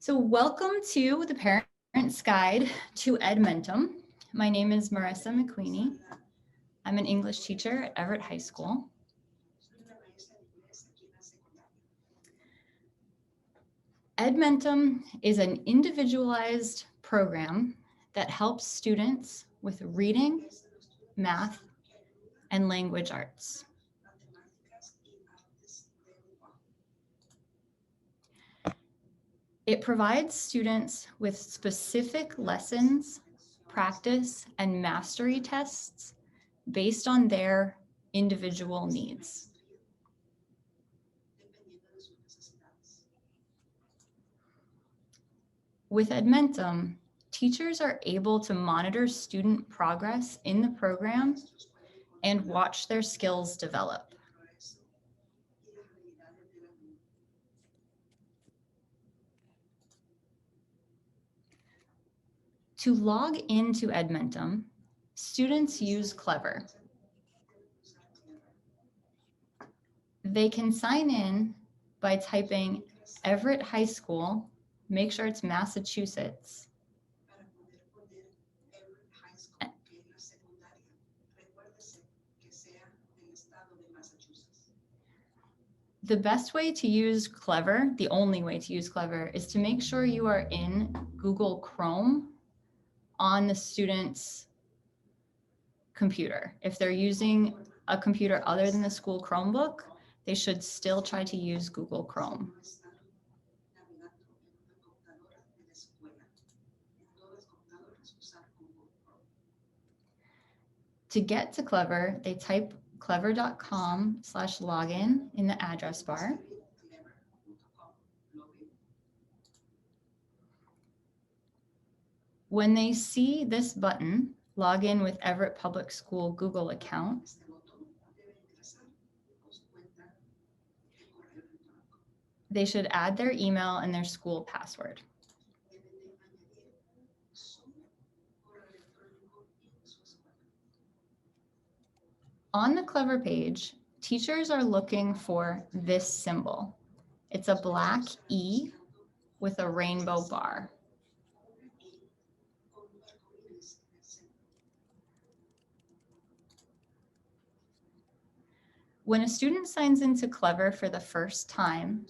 So welcome to the Parent's Guide to Edmentum. My name is Marissa McQueenie. I'm an English teacher at Everett High School. Edmentum is an individualized program that helps students with reading, math, and language arts. It provides students with specific lessons, practice, and mastery tests based on their individual needs. With Edmentum, teachers are able to monitor student progress in the program and watch their skills develop. To log into Edmentum, students use Clever. They can sign in by typing Everett High School, make sure it's Massachusetts, the best way to use Clever, the only way to use Clever, is to make sure you are in Google Chrome on the student's computer. If they're using a computer other than the school Chromebook, they should still try to use Google Chrome. To get to Clever, they type clever.com/login in the address bar. When they see this button, log in with Everett Public School Google account, they should add their email and their school password. On the Clever page, teachers are looking for this symbol. It's a black E with a rainbow bar. When a student signs into Clever for the first time,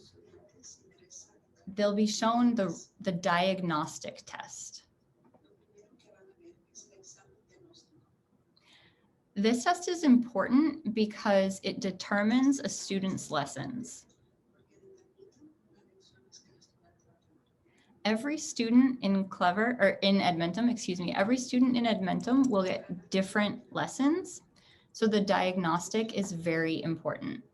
they'll be shown the diagnostic test. This test is important because it determines a student's lessons. Every student in every student in Edmentum will get different lessons, so the diagnostic is very important.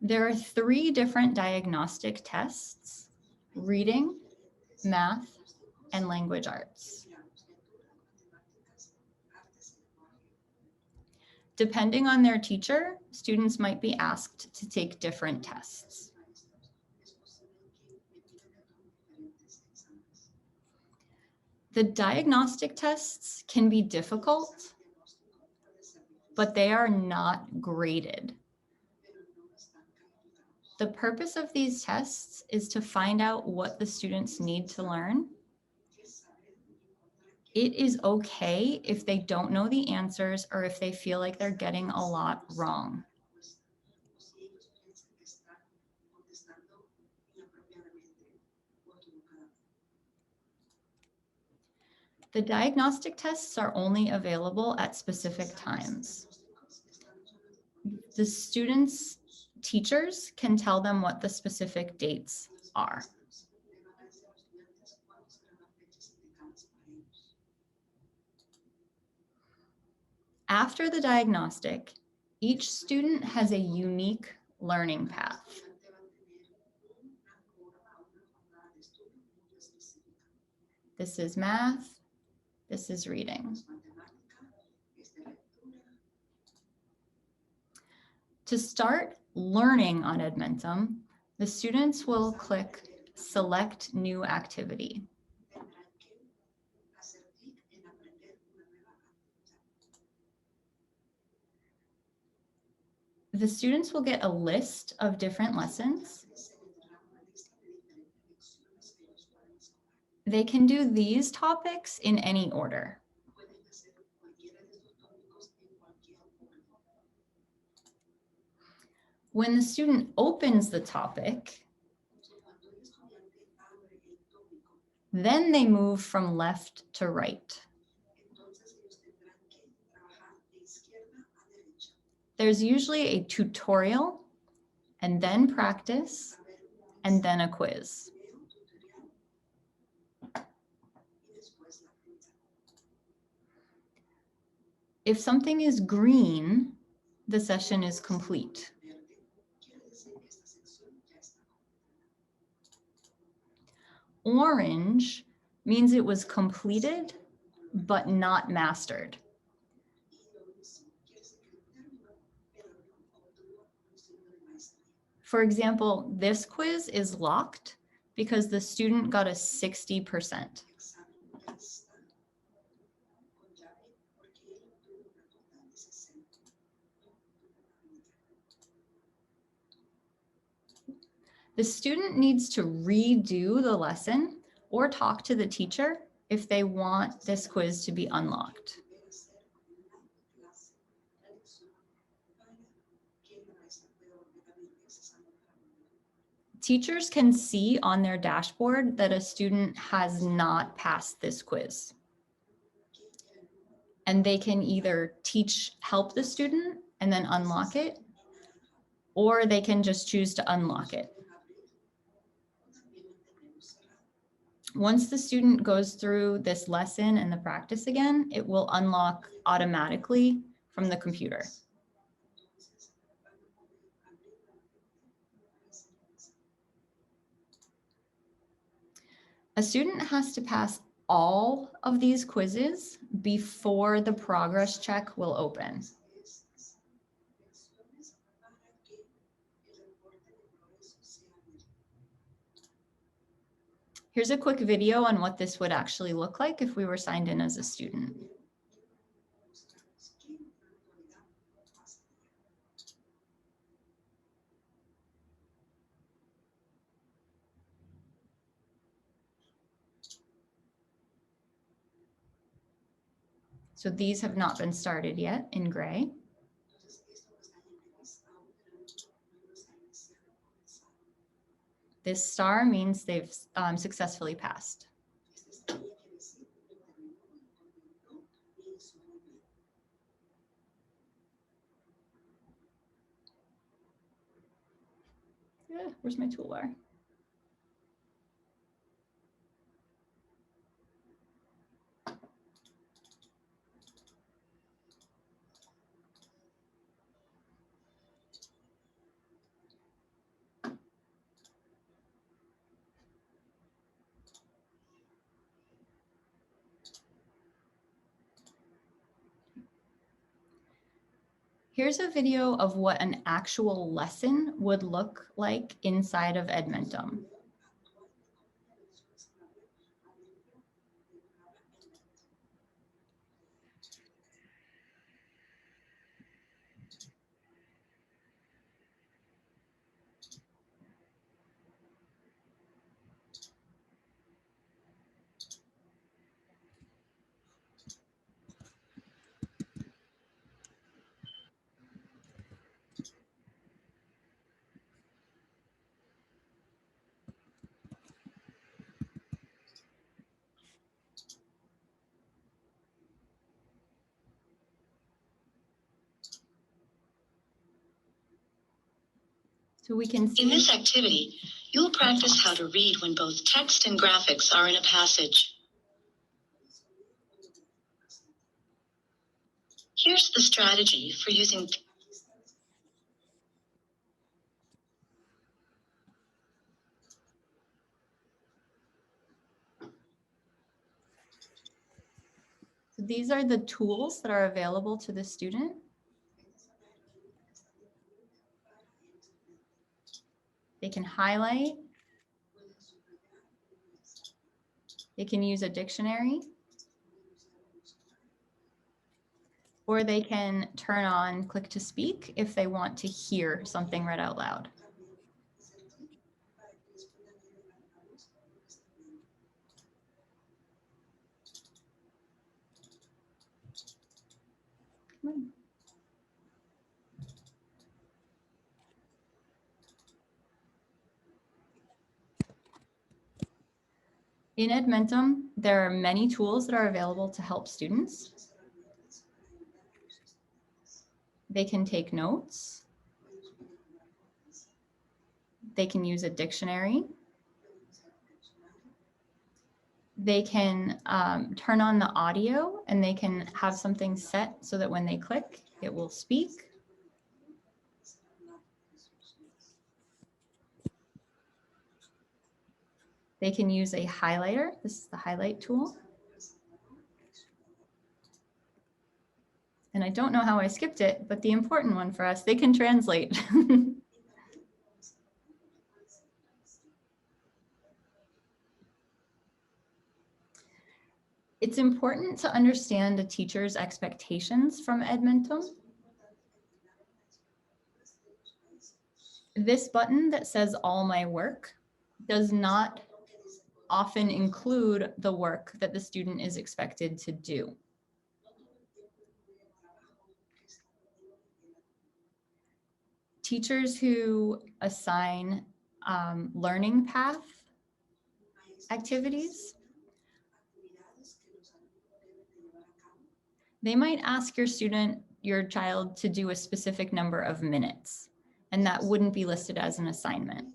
There are 3 different diagnostic tests: reading, math, and language arts. Depending on their teacher, students might be asked to take different tests. The diagnostic tests can be difficult, but they are not graded. The purpose of these tests is to find out what the students need to learn. It is okay if they don't know the answers or if they feel like they're getting a lot wrong. The diagnostic tests are only available at specific times. The students' teachers can tell them what the specific dates are. After the diagnostic, each student has a unique learning path. This is math, this is reading. To start learning on Edmentum, the students will click Select New Activity. the students will get a list of different lessons. They can do these topics in any order. When the student opens the topic, then they move from left to right. There's usually a tutorial, and then practice, and then a quiz. If something is green, the session is complete. Orange means it was completed, but not mastered. For example, this quiz is locked because the student got a 60%. The student needs to redo the lesson or talk to the teacher if they want this quiz to be unlocked. Teachers can see on their dashboard that a student has not passed this quiz. And they can either help the student and then unlock it, or they can just choose to unlock it. Once the student goes through this lesson and the practice again, it will unlock automatically from the computer. A student has to pass all of these quizzes before the progress check will open. Here's a quick video on what this would actually look like if we were signed in as a student. So these have not been started yet in gray. This star means they've successfully passed. Where's my toolbar? Here's a video of what an actual lesson would look like inside of Edmentum. So we can see. In this activity, you'll practice how to read when both text and graphics are in a passage. Here's the strategy for using. So these are the tools that are available to the student. They can highlight. They can use a dictionary. or they can turn on click to speak if they want to hear something read out loud. In Edmentum, there are many tools that are available to help students. They can take notes. They can use a dictionary. They can turn on the audio and they can have something set so that when they click, it will speak. They can use a highlighter. This is the highlight tool. And I don't know how I skipped it, but the important one for us, they can translate. It's important to understand a teacher's expectations from Edmentum. This button that says all my work does not often include the work that the student is expected to do. Teachers who assign learning path activities, they might ask your child to do a specific number of minutes, and that wouldn't be listed as an assignment.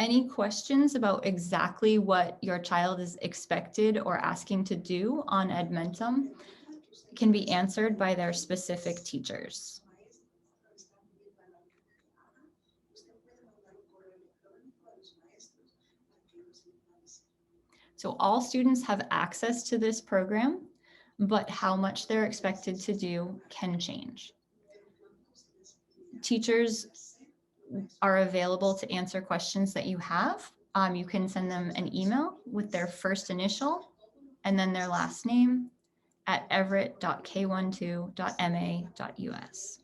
Any questions about exactly what your child is expected or asking to do on Edmentum can be answered by their specific teachers. So all students have access to this program, but how much they're expected to do can change. Teachers are available to answer questions that you have. You can send them an email with their first initial and then their last name at everett.k12.ma.us.